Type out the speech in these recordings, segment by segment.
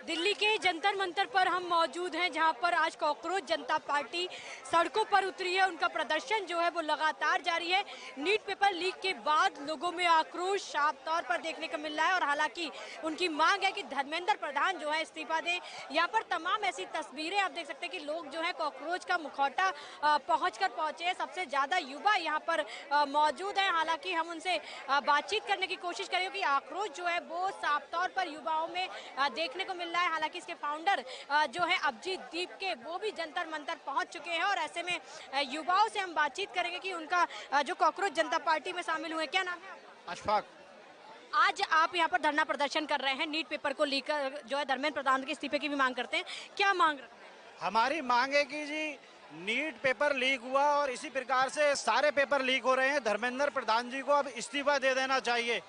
दिल्ली के जंतर मंतर पर हम मौजूद हैं, जहां पर आज कॉकरोच जनता पार्टी सड़कों पर उतरी है। उनका प्रदर्शन जो है वो लगातार जारी है। नीट पेपर लीक के बाद लोगों में आक्रोश साफ तौर पर देखने को मिल रहा है और हालांकि उनकी मांग है कि धर्मेंद्र प्रधान जो है इस्तीफा दें। यहाँ पर तमाम ऐसी तस्वीरें आप देख सकते हैं कि लोग जो है कॉकरोच का मुखौटा पहुंचे हैं। सबसे ज्यादा युवा यहाँ पर मौजूद हैं। हालांकि हम उनसे बातचीत करने की कोशिश करेंगे कि आक्रोश जो है वो साफ तौर पर युवाओं में देखने को मिल रहा है। हालांकि इसके फाउंडर जो है अभिजीत दीप के, वो भी जंतर मंतर पहुंच चुके हैं और ऐसे में युवाओं से हम बातचीत करेंगे कि उनका जो कॉकरोच जनता पार्टी में शामिल हुए। क्या नाम है? अशफाक। आज आप यहाँ पर धरना प्रदर्शन कर रहे हैं, नीट पेपर को लेकर जो है धर्मेंद्र प्रधान के इस्तीफे की भी मांग करते हैं। क्या मांग रखते हैं? हमारी मांग है कि जी नीट पेपर लीक हुआ और इसी प्रकार से सारे पेपर लीक हो रहे हैं। धर्मेंद्र प्रधान जी को अब इस्तीफा दे देना चाहिए।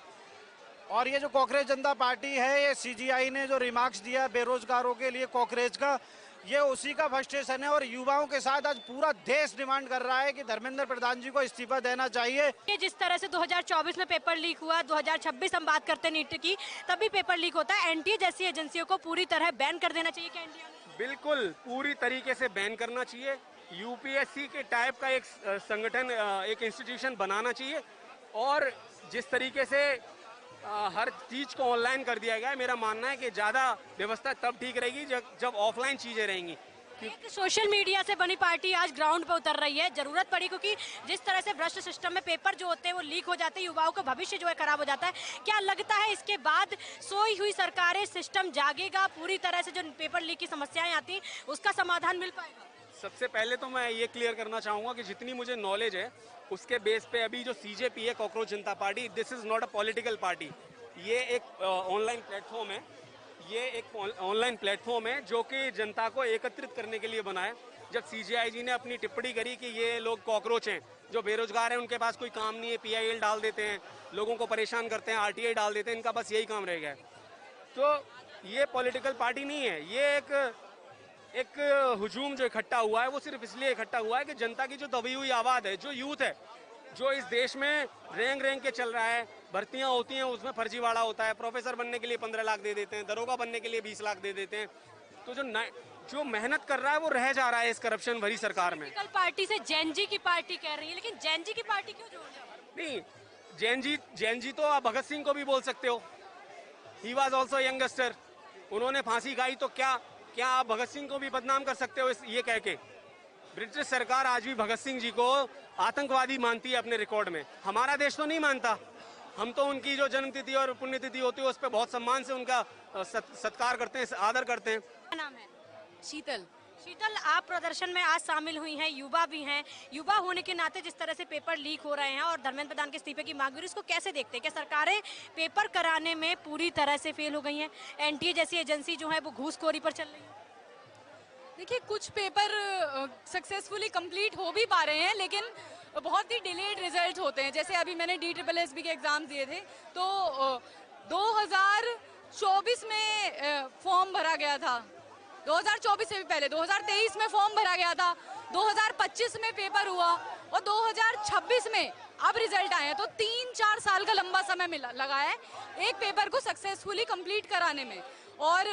और ये जो कॉकरोच जनता पार्टी है, ये सीजीआई ने जो रिमार्क्स दिया बेरोजगारों के लिए कॉकरोच का, ये उसी का फ्रस्ट्रेशन है। और युवाओं के साथ आज पूरा देश डिमांड कर रहा है कि धर्मेंद्र प्रधान जी को इस्तीफा देना चाहिए। जिस तरह से 2024 में पेपर लीक हुआ, 2026 हम बात करते हैं नीट की, तभी पेपर लीक होता है। एनटीए जैसी एजेंसियों को पूरी तरह बैन कर देना चाहिए क्या इंडिया में? बिल्कुल पूरी तरीके से बैन करना चाहिए। यूपीएससी के टाइप का एक संगठन, एक इंस्टीट्यूशन बनाना चाहिए। और जिस तरीके से हर चीज को ऑनलाइन कर दिया गया है, मेरा मानना है कि ज्यादा व्यवस्था तब ठीक रहेगी जब ऑफलाइन चीजें रहेंगी। एक सोशल मीडिया से बनी पार्टी आज ग्राउंड पर उतर रही है। जरूरत पड़ी क्योंकि जिस तरह से भ्रष्ट सिस्टम में पेपर जो होते हैं वो लीक हो जाते हैं, युवाओं का भविष्य जो है खराब हो जाता है। क्या लगता है इसके बाद सोई हुई सरकारें, सिस्टम जागेगा, पूरी तरह से जो पेपर लीक की समस्याएं आती उसका समाधान मिल पाएगा? सबसे पहले तो मैं ये क्लियर करना चाहूंगा कि जितनी मुझे नॉलेज है उसके बेस पे अभी जो सीजेपी है, cockroach Janata party, this is not a political party. ये एक ऑनलाइन प्लेटफॉर्म है। ये एक ऑनलाइन प्लेटफॉर्म है जो कि जनता को एकत्रित करने के लिए बना है। जब सीजेआई जी ने अपनी टिप्पणी करी कि ये लोग कॉकरोच हैं, जो बेरोजगार हैं, उनके पास कोई काम नहीं है, पीआईएल डाल देते हैं, लोगों को परेशान करते हैं, आरटीआई डाल देते हैं, इनका बस यही काम रह गया है। तो ये पॉलिटिकल पार्टी नहीं है। ये एक हुजूम जो इकट्ठा हुआ है वो सिर्फ इसलिए इकट्ठा हुआ है कि जनता की जो दबी हुई आवाज़ है, जो यूथ है, जो इस देश में रेंग के चल रहा है, भर्तियां होती हैं उसमें फर्जीवाड़ा होता है, प्रोफेसर बनने के लिए 15 लाख दे देते हैं, दरोगा बनने के लिए 20 लाख दे देते हैं। तो जो मेहनत कर रहा है वो रह जा रहा है इस करप्शन भरी सरकार में। पार्टी से जैनजी की पार्टी कह रही है, लेकिन जैनजी की पार्टी क्यों जोड़ रहे हो? नहीं, जैनजी तो आप भगत सिंह को भी बोल सकते हो। He was also youngster. उन्होंने फांसी खाई तो क्या आप भगत सिंह को भी बदनाम कर सकते हो ये कह के? ब्रिटिश सरकार आज भी भगत सिंह जी को आतंकवादी मानती है अपने रिकॉर्ड में। हमारा देश तो नहीं मानता। हम तो उनकी जो जन्मतिथि और पुण्यतिथि होती है उस पर बहुत सम्मान से उनका सत्कार करते हैं, आदर करते हैं। क्या नाम है? शीतल। शीतल, आप प्रदर्शन में आज शामिल हुई हैं, युवा भी हैं। युवा होने के नाते जिस तरह से पेपर लीक हो रहे हैं और धर्मेंद्र प्रधान के इस्तीफे की मांग, इसको कैसे देखते हैं? क्या सरकारें पेपर कराने में पूरी तरह से फेल हो गई हैं? एनटीए जैसी एजेंसी जो है वो घूसखोरी पर चल रही है। देखिए, कुछ पेपर सक्सेसफुली कंप्लीट हो भी पा रहे हैं, लेकिन बहुत ही डिलेड रिजल्ट होते हैं। जैसे अभी मैंने DSSB के एग्ज़ाम दिए थे, तो 2024 में फॉर्म भरा गया था। 2024 से भी पहले 2023 में फॉर्म भरा गया था, 2025 में पेपर हुआ और 2026 में अब रिजल्ट आए हैं। तो 3-4 साल का लंबा समय लगा है एक पेपर को सक्सेसफुली कंप्लीट कराने में। और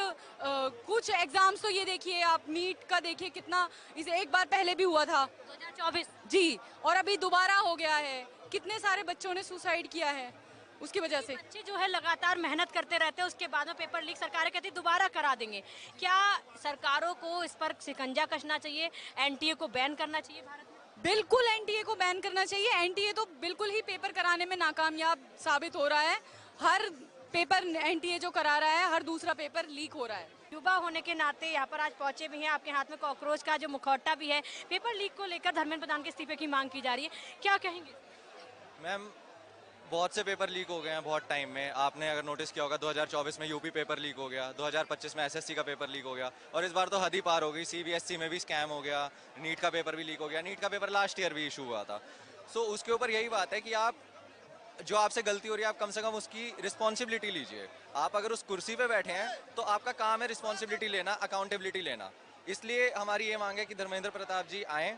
कुछ एग्जाम्स तो ये देखिए आप, नीट का देखिए कितना, इसे एक बार पहले भी हुआ था 2024 जी, और अभी दोबारा हो गया है। कितने सारे बच्चों ने सुसाइड किया है उसकी वजह से। बच्चे जो है लगातार मेहनत करते रहते हैं, उसके बाद में पेपर लीक सरकारें कहती दोबारा करा देंगे। क्या सरकारों को इस पर शिकंजा कसना चाहिए? एनटीए को बैन करना चाहिए भारत में? बिल्कुल एनटीए को बैन करना चाहिए। एनटीए तो बिल्कुल ही पेपर कराने में नाकामयाब साबित हो रहा है। हर पेपर एनटीए जो करा रहा है, हर दूसरा पेपर लीक हो रहा है। युवा होने के नाते यहाँ पर आज पहुंचे भी हैं, आपके हाथ में कॉकरोच का जो मुखौटा भी है। पेपर लीक को लेकर धर्मेंद्र प्रधान के इस्तीफे की मांग की जा रही है, क्या कहेंगे? मैम, बहुत से पेपर लीक हो गए हैं बहुत टाइम में। आपने अगर नोटिस किया होगा, 2024 में यूपी पेपर लीक हो गया, 2025 में एसएससी का पेपर लीक हो गया, और इस बार तो हद ही पार हो गई। सीबीएसई में भी स्कैम हो गया, नीट का पेपर भी लीक हो गया। नीट का पेपर लास्ट ईयर भी इशू हुआ था। सो उसके ऊपर यही बात है कि आप, जो आपसे गलती हो रही है, आप कम से कम उसकी रिस्पॉन्सिबिलिटी लीजिए। आप अगर उस कुर्सी पे बैठे हैं तो आपका काम है रिस्पॉन्सिबिलिटी लेना, अकाउंटेबिलिटी लेना। इसलिए हमारी ये मांग है कि धर्मेंद्र प्रताप जी आएँ,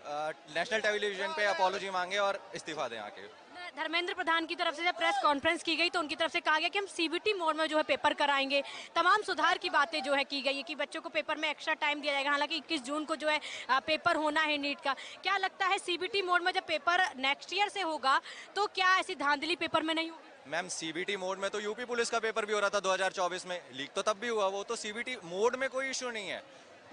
नेशनल टेलीविजन पे अपॉलॉजी मांगे और इस्तीफा दें आके। धर्मेंद्र प्रधान की तरफ से जब प्रेस कॉन्फ्रेंस की गई तो उनकी तरफ से कहा गया कि हम सीबीटी मोड में जो है पेपर कराएंगे, तमाम सुधार की बातें जो है की गई है कि बच्चों को पेपर में एक्स्ट्रा टाइम दिया जाएगा। हालांकि 21 जून को जो है पेपर होना है नीट का। क्या लगता है सीबीटी मोड में जब पेपर नेक्स्ट ईयर से होगा तो क्या ऐसी धांधली पेपर में नहीं होगी? मैम सीबीटी मोड में तो यूपी पुलिस का पेपर भी हो रहा था 2024 में, लीक तो तब भी हुआ। वो तो सीबीटी मोड में कोई इशू नहीं है,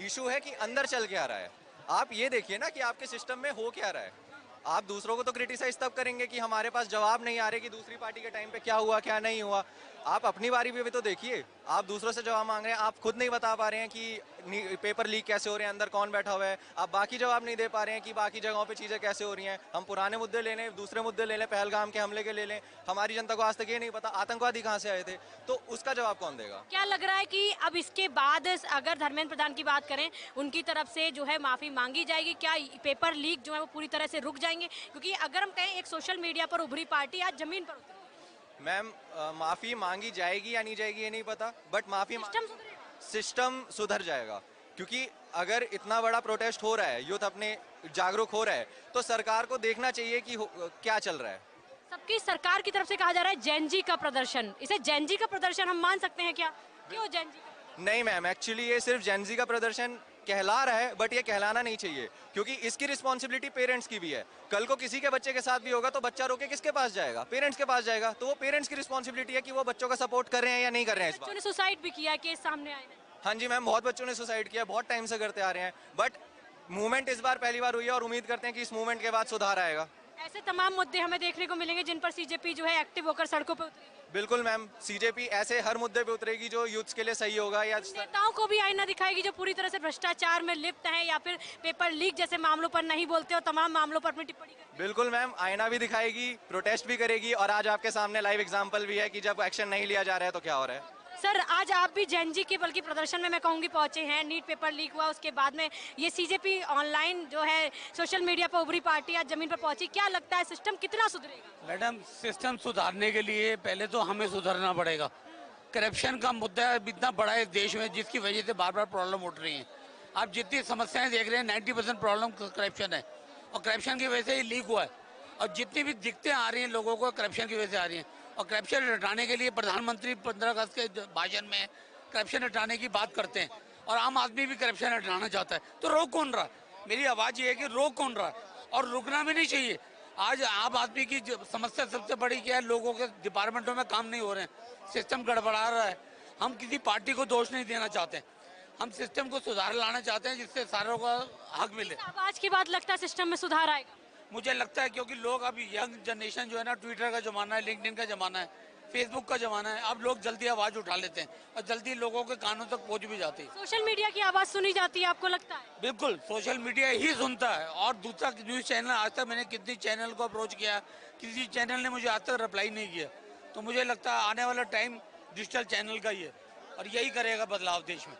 इशू है कि अंदर चल के आ रहा है। आप ये देखिए ना कि आपके सिस्टम में हो क्या रहा है। आप दूसरों को तो क्रिटिसाइज तब करेंगे कि हमारे पास जवाब नहीं आ रहे कि दूसरी पार्टी के टाइम पे क्या हुआ क्या नहीं हुआ। आप अपनी बारी पे भी तो देखिए, आप दूसरों से जवाब मांग रहे हैं, आप खुद नहीं बता पा रहे हैं कि पेपर लीक कैसे हो रहे हैं, अंदर कौन बैठा हुआ है। आप बाकी जवाब नहीं दे पा रहे हैं कि बाकी जगहों पे चीज़ें कैसे हो रही हैं। हम पुराने मुद्दे ले लें, दूसरे मुद्दे ले लें, पहलगाम के हमले के ले लें, हमारी जनता को आज तक ये नहीं पता आतंकवादी कहाँ से आए थे, तो उसका जवाब कौन देगा? क्या लग रहा है कि अब इसके बाद अगर धर्मेंद्र प्रधान की बात करें, उनकी तरफ से जो है माफी मांगी जाएगी? क्या पेपर लीक जो है वो पूरी तरह से रुक जाएंगे? क्योंकि अगर हम कहें एक सोशल मीडिया पर उभरी पार्टी आज जमीन पर उतरी। मैम माफ़ी मांगी जाएगी या नहीं जाएगी ये नहीं पता, बट सिस्टम सुधर जाएगा। क्योंकि अगर इतना बड़ा प्रोटेस्ट हो रहा है, यूथ अपने जागरूक हो रहा है, तो सरकार को देखना चाहिए कि क्या चल रहा है। सबकी सरकार की तरफ से कहा जा रहा है जेनजी का प्रदर्शन, इसे जेनजी का प्रदर्शन हम मान सकते हैं क्या? क्यों जेनजी का? नहीं मैम, एक्चुअली ये सिर्फ जेनजी का प्रदर्शन कहला रहा है, बट ये कहलाना नहीं चाहिए क्योंकि इसकी रिस्पॉन्सिबिलिटी पेरेंट्स की भी है। कल को किसी के बच्चे के साथ भी होगा तो बच्चा रोके किसके पास जाएगा? पेरेंट्स के पास जाएगा। तो वो पेरेंट्स की रिस्पॉन्सिबिलिटी है कि वो बच्चों का सपोर्ट कर रहे हैं या नहीं कर रहे हैं। इस बच्चों ने सुसाइड भी किया, केस सामने आए हैं। हाँ जी मैम, बहुत बच्चों ने सुसाइड किया, बहुत टाइम से करते आ रहे हैं, बट मूवमेंट इस बार पहली बार हुई है और उम्मीद करते हैं कि इस मूवमेंट के बाद सुधार आएगा। ऐसे तमाम मुद्दे हमें देखने को मिलेंगे जिन पर सीजेपी जो है एक्टिव होकर सड़कों पर उतरेगी। बिल्कुल मैम, सीजेपी ऐसे हर मुद्दे पे उतरेगी जो यूथ्स के लिए सही होगा। या नेताओं को भी आईना दिखाएगी जो पूरी तरह से भ्रष्टाचार में लिप्त हैं या फिर पेपर लीक जैसे मामलों पर नहीं बोलते और तमाम मामलों पर अपनी टिप्पणी करते हैं। बिल्कुल मैम, आईना भी दिखाएगी, प्रोटेस्ट भी करेगी, और आज आपके सामने लाइव एग्जांपल भी है कि जब एक्शन नहीं लिया जा रहा है तो क्या हो रहा है। सर, आज आप भी जेनजी के बल्कि प्रदर्शन में मैं कहूँगी पहुंचे हैं। नीट पेपर लीक हुआ, उसके बाद में ये सीजेपी ऑनलाइन जो है सोशल मीडिया पर उभरी पार्टी आज जमीन पर पहुंची। क्या लगता है सिस्टम कितना सुधरेगा? मैडम, सिस्टम सुधारने के लिए पहले तो हमें सुधरना पड़ेगा। करप्शन का मुद्दा इतना बड़ा है देश में जिसकी वजह से बार बार प्रॉब्लम उठ रही है। आप जितनी समस्याएं देख रहे हैं 90% प्रॉब्लम करप्शन है और करप्शन की वजह से ही लीक हुआ है। और जितनी भी दिक्कतें आ रही हैं लोगों को करप्शन की वजह से आ रही हैं। और करप्शन हटाने के लिए प्रधानमंत्री 15 अगस्त के भाषण में करप्शन हटाने की बात करते हैं और आम आदमी भी करप्शन हटाना चाहता है, तो रोक कौन रहा? मेरी आवाज़ ये है कि रोक कौन रहा? और रुकना भी नहीं चाहिए। आज आम आदमी की समस्या सबसे बड़ी क्या है, लोगों के डिपार्टमेंटों में काम नहीं हो रहे हैं, सिस्टम गड़बड़ा रहा है। हम किसी पार्टी को दोष नहीं देना चाहते, हम सिस्टम को सुधार लाना चाहते हैं जिससे सारों को हक मिले। आज की बात लगता है सिस्टम में सुधार आएगा? मुझे लगता है क्योंकि लोग अब यंग जनरेशन जो है ना, ट्विटर का ज़माना है, लिंक्डइन का ज़माना है, फेसबुक का ज़माना है, अब लोग जल्दी आवाज़ उठा लेते हैं और जल्दी लोगों के कानों तक पहुंच भी जाती है। सोशल मीडिया की आवाज़ सुनी जाती है, आपको लगता है? बिल्कुल, सोशल मीडिया ही सुनता है। और दूसरा न्यूज़ चैनल, आज तक मैंने कितनी चैनल को अप्रोच किया, किसी चैनल ने मुझे आज तक रिप्लाई नहीं किया। तो मुझे लगता है आने वाला टाइम डिजिटल चैनल का ही है और यही करेगा बदलाव देश में।